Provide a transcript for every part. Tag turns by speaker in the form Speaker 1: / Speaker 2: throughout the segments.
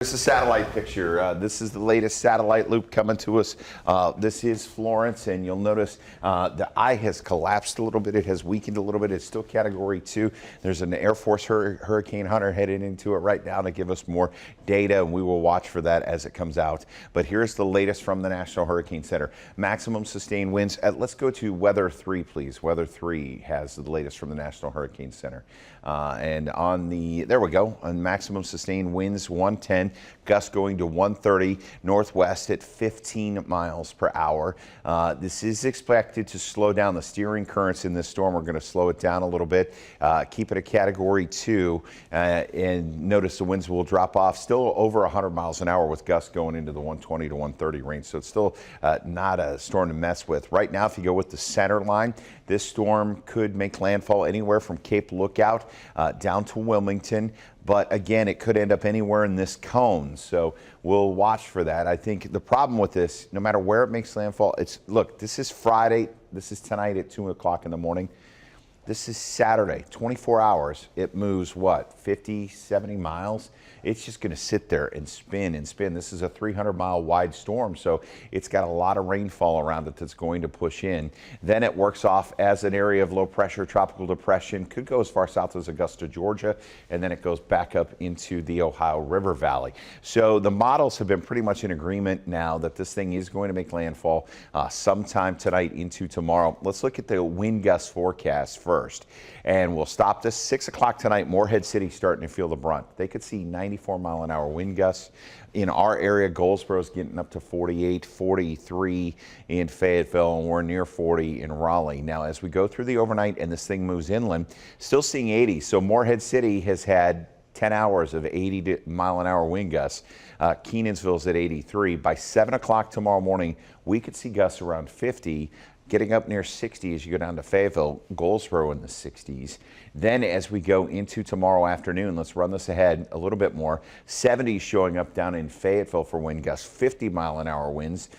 Speaker 1: This is a satellite picture. This is the latest satellite loop coming to us. This is Florence, and you'll notice the eye has collapsed a little bit. It has weakened a little bit. It's still Category 2. There's an Air Force Hurricane Hunter headed into it right now to give us more data, and we will watch for that as it comes out. But here's the latest from the National Hurricane Center. Maximum sustained winds. Let's go to Weather 3, please. Weather 3 has the latest from the National Hurricane Center. And on the, there we go, on maximum sustained winds, 110. Gusts going to 130 northwest at 15 miles per hour. This is expected to slow down. The steering currents in this storm are going to slow it down a little bit, keep it a Category 2, and notice the winds will drop off still over 100 miles an hour with gusts going into the 120 to 130 range. So it's still not a storm to mess with. Right now, if you go with the center line, this storm could make landfall anywhere from Cape Lookout down to Wilmington. But again, it could end up anywhere in this cone. So we'll watch for that. I think the problem with this, no matter where it makes landfall, look, this is Friday. This is tonight at 2 o'clock in the morning. This is Saturday, 24 hours. It moves what, 50, 70 miles? It's just going to sit there and spin and spin. This is a 300-mile wide storm, so it's got a lot of rainfall around it that's going to push in. Then it works off as an area of low pressure, tropical depression, could go as far south as Augusta, Georgia, and then it goes back up into the Ohio River Valley. So the models have been pretty much in agreement now that this thing is going to make landfall sometime tonight into tomorrow. Let's look at the wind gust forecast first, and we'll stop this 6 o'clock tonight. Morehead City starting to feel the brunt. They could see 94-mile-an-hour wind gusts. In our area, Goldsboro's getting up to 48, 43 in Fayetteville, and we're near 40 in Raleigh. Now, as we go through the overnight and this thing moves inland, still seeing 80. So Morehead City has had 10 hours of 80-mile-an-hour wind gusts. Kenansville's at 83. By 7 o'clock tomorrow morning, we could see gusts around 50. Getting up near 60 as you go down to Fayetteville, Goldsboro in the 60s. Then as we go into tomorrow afternoon, let's run this ahead a little bit more. 70s showing up down in Fayetteville for wind gusts, 50-mile-an-hour winds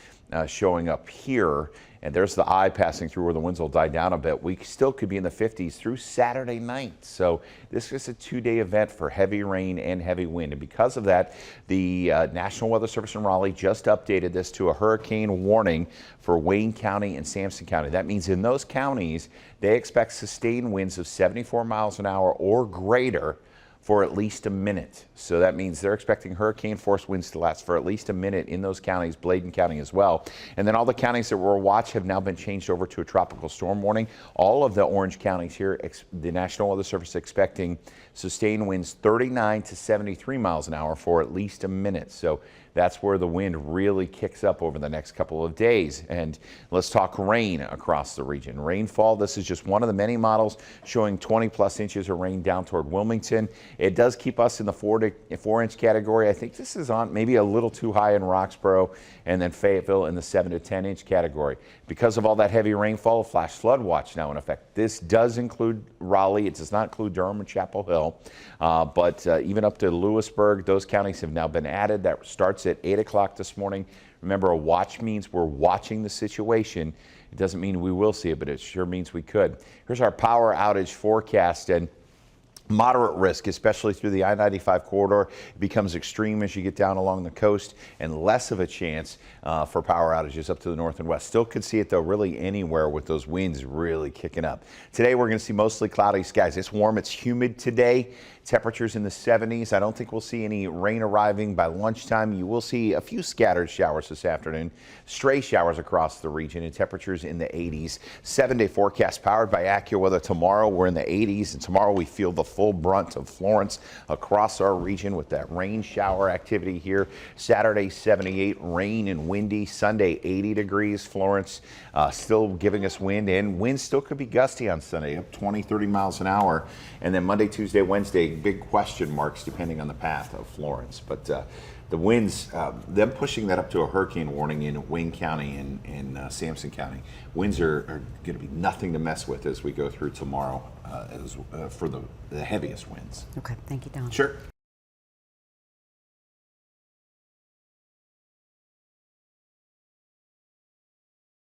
Speaker 1: showing up here. And there's the eye passing through where the winds will die down a bit. We still could be in the 50s through Saturday night. So this is a two-day event for heavy rain and heavy wind. And because of that, the National Weather Service in Raleigh just updated this to a hurricane warning for Wayne County and Sampson County. That means in those counties, they expect sustained winds of 74 miles an hour or greater for at least a minute. So that means they're expecting hurricane force winds to last for at least a minute in those counties, Bladen County as well. And then all the counties that were watch have now been changed over to a tropical storm warning. All of the orange counties here, the National Weather Service expecting sustained winds 39 to 73 miles an hour for at least a minute. So that's where the wind really kicks up over the next couple of days. And let's talk rain across the region. Rainfall, this is just one of the many models showing 20+ inches of rain down toward Wilmington. It does keep us in the 4-inch category. I think this is on maybe a little too high in Roxboro, and then Fayetteville in the 7 to 10-inch category. Because of all that heavy rainfall, a flash flood watch now in effect. This does include Raleigh. It does not include Durham and Chapel Hill, but even up to Lewisburg, those counties have now been added. That starts at 8 o'clock this morning. Remember, a watch means we're watching the situation. It doesn't mean we will see it, but it sure means we could. Here's our power outage forecast, and moderate risk, especially through the I-95 corridor. It becomes extreme as you get down along the coast, and less of a chance for power outages up to the north and west. Still could see it though really anywhere with those winds really kicking up. Today we're going to see mostly cloudy skies. It's warm, it's humid today. Temperatures in the 70s. I don't think we'll see any rain arriving by lunchtime. You will see a few scattered showers this afternoon. Stray showers across the region, and temperatures in the 80s. 7-day forecast powered by AccuWeather. Tomorrow we're in the 80s, and tomorrow we feel the full brunt of Florence across our region with that rain shower activity here. Saturday 78, rain and windy. Sunday 80 degrees. Florence still giving us wind, and winds still could be gusty on Sunday, up 20, 30 miles an hour. And then Monday, Tuesday, Wednesday, big question marks depending on the path of Florence. But the winds, them pushing that up to a hurricane warning in Wayne County and Sampson County. Winds are going to be nothing to mess with as we go through tomorrow for the heaviest winds.
Speaker 2: Okay, thank you, Don.
Speaker 1: Sure.